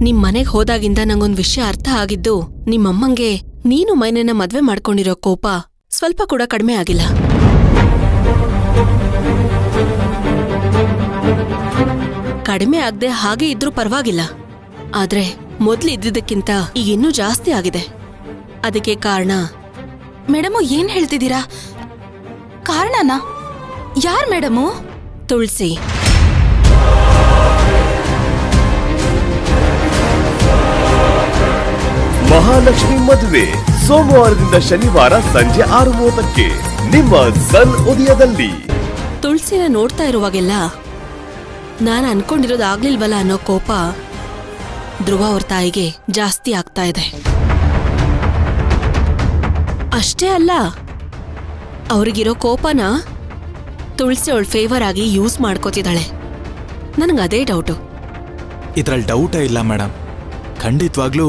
ನಿಮ್ ಮನೆಗ್ ಹೋದಾಗಿಂದ ನಂಗೊಂದ್ ವಿಷಯ ಅರ್ಥ ಆಗಿದ್ದು, ನಿಮ್ಮಮ್ಮಂಗೆ ನೀನು ಮೈನನ್ನ ಮದ್ವೆ ಮಾಡ್ಕೊಂಡಿರೋ ಕೋಪ ಸ್ವಲ್ಪ ಕೂಡ ಕಡಿಮೆ ಆಗಿಲ್ಲ. ಕಡಿಮೆ ಆಗದೆ ಹಾಗೆ ಇದ್ರೂ ಪರವಾಗಿಲ್ಲ, ಆದ್ರೆ ಮೊದ್ಲು ಇದ್ದಿದ್ದಕ್ಕಿಂತ ಈಗ ಇನ್ನೂ ಜಾಸ್ತಿ ಆಗಿದೆ. ಅದಕ್ಕೆ ಕಾರಣ. ಮೇಡಮು ಏನ್ ಹೇಳ್ತಿದ್ದೀರಾ? ಕಾರಣನಾ? ಯಾರ್ ಮೇಡಮು? ತುಳಸಿ. ಮಹಾಲಕ್ಷ್ಮಿ ಮದುವೆ ಸೋಮವಾರದಿಂದ ಶನಿವಾರ ಸಂಜೆ 6:30ಕ್ಕೆ ನಿಮ್ಮ ಸನ್ ಉದಯದಲ್ಲಿ. ತುಳಸಿನ ನೋಡ್ತಾ ಇರುವಾಗೆಲ್ಲ ನಾನು ಅನ್ಕೊಂಡಿರೋದು ಆಗ್ಲಿಲ್ವಲ್ಲ ಅನ್ನೋ ಕೋಪ ಧ್ರುವ ಅವ್ರ ತಾಯಿಗೆ ಜಾಸ್ತಿ ಆಗ್ತಾ ಇದೆ. ಅಷ್ಟೇ ಅಲ್ಲ, ಅವ್ರಿಗಿರೋ ಕೋಪನ ತುಳಸಿ ಅವಳ ಫೇವರ್ ಆಗಿ ಯೂಸ್ ಮಾಡ್ಕೋತಿದ್ದಾಳೆ. ನನಗದೇ ಡೌಟು. ಇದ್ರಲ್ಲಿ ಡೌಟೇ ಇಲ್ಲ ಮೇಡಮ್. ಖಂಡಿತವಾಗ್ಲೂ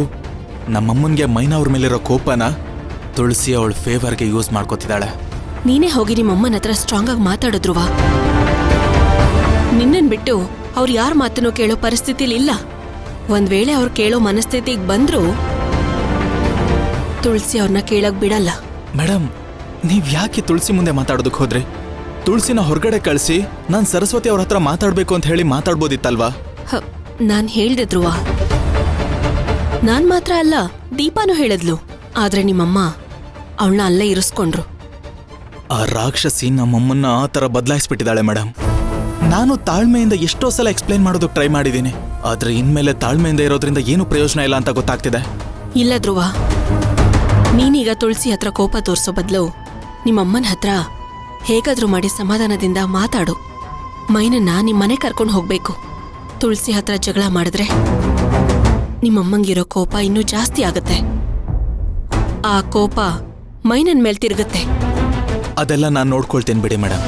ನಮ್ಮಮ್ಮನ್ಗೆ ಮೈನಾ ಅವ್ರ ಮೇಲಿರೋ ಕೋಪನ ತುಳಸಿ ಅವಳ ಫೇವರ್ಗೆ ಯೂಸ್ ಮಾಡ್ಕೋತಿದ್ದಾಳೆ. ನೀನೇ ಹೋಗಿ ನಿಮ್ಮಮ್ಮನ ಹತ್ರ ಸ್ಟ್ರಾಂಗ್ ಆಗಿ ಮಾತಾಡು ಧ್ರುವ. ನಿನ್ನನ್ ಬಿಟ್ಟು ಅವ್ರು ಯಾರ ಮಾತನ್ನು ಕೇಳೋ ಪರಿಸ್ಥಿತಿಲಿ ಇಲ್ಲ. ಒಂದ್ ವೇಳೆ ಅವ್ರು ಕೇಳೋ ಮನಸ್ಥಿತಿಗೆ ಬಂದ್ರು ತುಳಸಿ ಅವ್ರನ್ನ ಕೇಳಕ್ ಬಿಡಲ್ಲ. ಮೇಡಮ್, ನೀವ್ ಯಾಕೆ ತುಳಸಿ ಮುಂದೆ ಮಾತಾಡೋದಕ್ಕೆ ಹೋದ್ರಿ? ತುಳಸಿನ ಹೊರಗಡೆ ಕಳಿಸಿ ನಾನ್ ಸರಸ್ವತಿ ಅವ್ರ ಹತ್ರ ಮಾತಾಡ್ಬೇಕು ಅಂತ ಹೇಳಿ ಮಾತಾಡ್ಬೋದಿತ್ತಲ್ವಾ? ನಾನ್ ಹೇಳ್ದೆ ಧ್ರುವ. ನಾನ್ ಮಾತ್ರ ಅಲ್ಲ, ದೀಪಾನು ಹೇಳಿದ್ಲು. ಆದ್ರೆ ನಿಮ್ಮಮ್ಮ ಅವಳನ್ನ ಅಲ್ಲೇ ಇರಿಸ್ಕೊಂಡ್ರು. ಆ ರಾಕ್ಷಸಿ ನಮ್ಮಮ್ಮನ್ನ ಆ ತರ ಬದಲಾಯಿಸ್ಬಿಟ್ಟಿದ್ದಾಳೆ ಮೇಡಮ್. ನಾನು ತಾಳ್ಮೆಯಿಂದ ಎಷ್ಟೋ ಸಲ ಎಕ್ಸ್ಪ್ಲೈನ್ ಮಾಡೋದಕ್ಕೆ ಟ್ರೈ ಮಾಡಿದ್ದೀನಿ, ಆದ್ರೆ ಇನ್ಮೇಲೆ ತಾಳ್ಮೆಯಿಂದ ಇರೋದ್ರಿಂದ ಏನು ಪ್ರಯೋಜನ ಇಲ್ಲ ಅಂತ ಗೊತ್ತಾಗ್ತಿದೆ. ಇಲ್ಲ ಧ್ರುವ, ನೀನೀಗ ತುಳಸಿ ಹತ್ರ ಕೋಪ ತೋರ್ಸೋ ಬದಲು ನಿಮ್ಮಮ್ಮನ ಹತ್ರ ಹೇಗಾದ್ರೂ ಮಾಡಿ ಸಮಾಧಾನದಿಂದ ಮಾತಾಡು. ಮೈನನ್ನ ನಿಮ್ಮನೆ ಕರ್ಕೊಂಡು ಹೋಗ್ಬೇಕು. ತುಳಸಿ ಹತ್ರ ಜಗಳ ಮಾಡಿದ್ರೆ ನಿಮ್ಮಮ್ಮಂಗಿರೋ ಕೋಪ ಇನ್ನೂ ಜಾಸ್ತಿ ಆಗತ್ತೆ. ಆ ಕೋಪ ಮೈನನ್ ಮೇಲ್ ತಿರುಗತ್ತೆ. ಅದೆಲ್ಲ ನಾನು ನೋಡ್ಕೊಳ್ತೇನೆ ಬಿಡಿ ಮೇಡಮ್.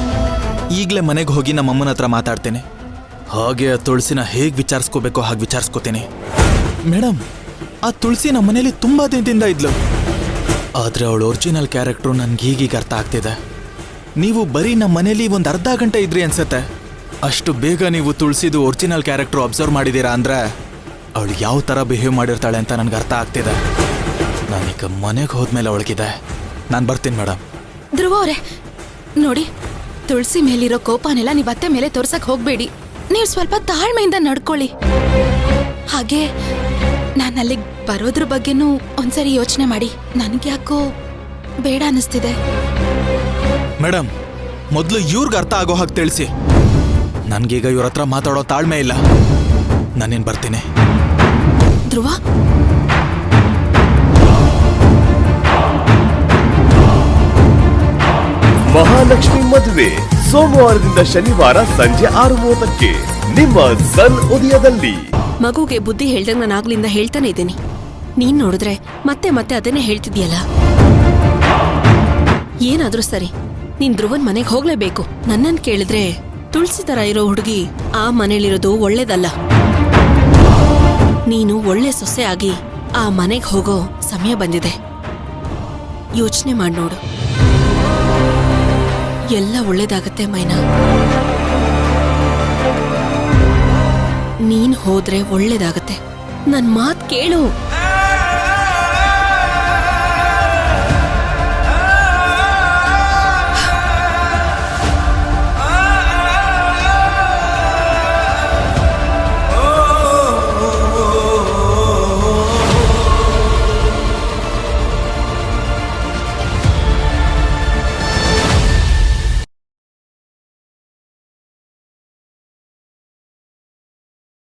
ಈಗಲೇ ಮನೆಗೆ ಹೋಗಿ ನಮ್ಮಮ್ಮನ ಹತ್ರ ಮಾತಾಡ್ತೇನೆ. ಹಾಗೆ ಆ ತುಳಸಿನ ಹೇಗೆ ವಿಚಾರಿಸ್ಕೋಬೇಕೋ ಹಾಗೆ ವಿಚಾರಿಸ್ಕೋತೇನೆ. ಮೇಡಮ್, ಆ ತುಳಸಿ ನಮ್ಮ ಮನೇಲಿ ತುಂಬಾ ದಿನದಿಂದ ಇದ್ಲು, ಆದ್ರೆ ಅವಳ ಒರಿಜಿನಲ್ ಕ್ಯಾರೆಕ್ಟ್ರು ನನ್ಗೆ ಈಗೀಗ ಅರ್ಥ ಆಗ್ತಿದೆ. ನೀವು ಬರೀ ನಮ್ಮ ಮನೇಲಿ ಒಂದು ಅರ್ಧ ಗಂಟೆ ಇದ್ರಿ ಅನ್ಸತ್ತೆ. ಅಷ್ಟು ಬೇಗ ನೀವು ತುಳಸಿದು ಒರಿಜಿನಲ್ ಕ್ಯಾರೆಕ್ಟ್ರು ಅಬ್ಸರ್ವ್ ಮಾಡಿದ್ದೀರಾ ಅಂದ್ರೆ ಅವಳು ಯಾವ ಥರ ಬಿಹೇವ್ ಮಾಡಿರ್ತಾಳೆ ಅಂತ ನನಗೆ ಅರ್ಥ ಆಗ್ತಿದೆ. ನಾನೀಗ ಮನೆಗೆ ಹೋದ್ಮೇಲೆ ಅವಳಿಗಿದೆ. ನಾನು ಬರ್ತೀನಿ ಮೇಡಮ್. ಧ್ರುವ ಅವರೇ ನೋಡಿ, ತುಳಸಿ ಮೇಲಿರೋ ಕೋಪನೆಲ್ಲ ನೀವ್ ಅತ್ತೆ ಮೇಲೆ ತೋರ್ಸಕ್ ಹೋಗ್ಬೇಡಿ. ನೀವು ಸ್ವಲ್ಪ ತಾಳ್ಮೆಯಿಂದ ನಡ್ಕೊಳ್ಳಿ. ಹಾಗೆ ನಾನು ಅಲ್ಲಿಗೆ ಬರೋದ್ರ ಬಗ್ಗೆನೂ ಒಂದ್ಸರಿ ಯೋಚನೆ ಮಾಡಿ. ನನ್ಗೆ ಯಾಕೋ ಬೇಡ ಅನ್ನಿಸ್ತಿದೆ. ಮೇಡಮ್, ಮೊದಲು ಇವ್ರಿಗೆ ಅರ್ಥ ಆಗೋ ಹಾಗೆ ತಿಳಿಸಿ. ನನ್ಗೀಗ ಇವ್ರ ಹತ್ರ ಮಾತಾಡೋ ತಾಳ್ಮೆ ಇಲ್ಲ. ನಾನೇನ್ ಬರ್ತೀನಿ. ಧ್ರುವ, ಮಹಾಲಕ್ಷ್ಮಿ ಮದುವೆ ಸೋಮವಾರದಿಂದ ಶನಿವಾರ ಸಂಜೆ 6:30ಕ್ಕೆ ನಿಮ್ಮ ಸನ್ ಉದಯದಲ್ಲಿ. ಮಗುಗೆ ಬುದ್ಧಿ ಹೇಳ್ದಂಗ್ ನಾನು ಆಗ್ಲಿಂದ ಹೇಳ್ತಾನೆ ಇದ್ದೀನಿ. ನೀನ್ ನೋಡಿದ್ರೆ ಮತ್ತೆ ಮತ್ತೆ ಅದನ್ನೇ ಹೇಳ್ತಿದ್ಯಲ್ಲ. ಏನಾದ್ರೂ ಸರಿ, ನೀನ್ ಧ್ರುವನ್ ಮನೆಗೆ ಹೋಗ್ಲೇಬೇಕು. ನನ್ನನ್ ಕೇಳಿದ್ರೆ ತುಳಸಿ ತರ ಇರೋ ಹುಡುಗಿ ಆ ಮನೇಲಿರೋದು ಒಳ್ಳೇದಲ್ಲ. ನೀನು ಒಳ್ಳೆ ಸೊಸೆ ಆಗಿ ಆ ಮನೆಗೆ ಹೋಗೋ ಸಮಯ ಬಂದಿದೆ. ಯೋಚನೆ ಮಾಡಿ ನೋಡು. ಎಲ್ಲ ಒಳ್ಳೇದಾಗತ್ತೆ ಮೈನಾ. ನೀನ್ ಹೋದ್ರೆ ಒಳ್ಳೇದಾಗತ್ತೆ. ನನ್ ಮಾತ್ ಕೇಳು.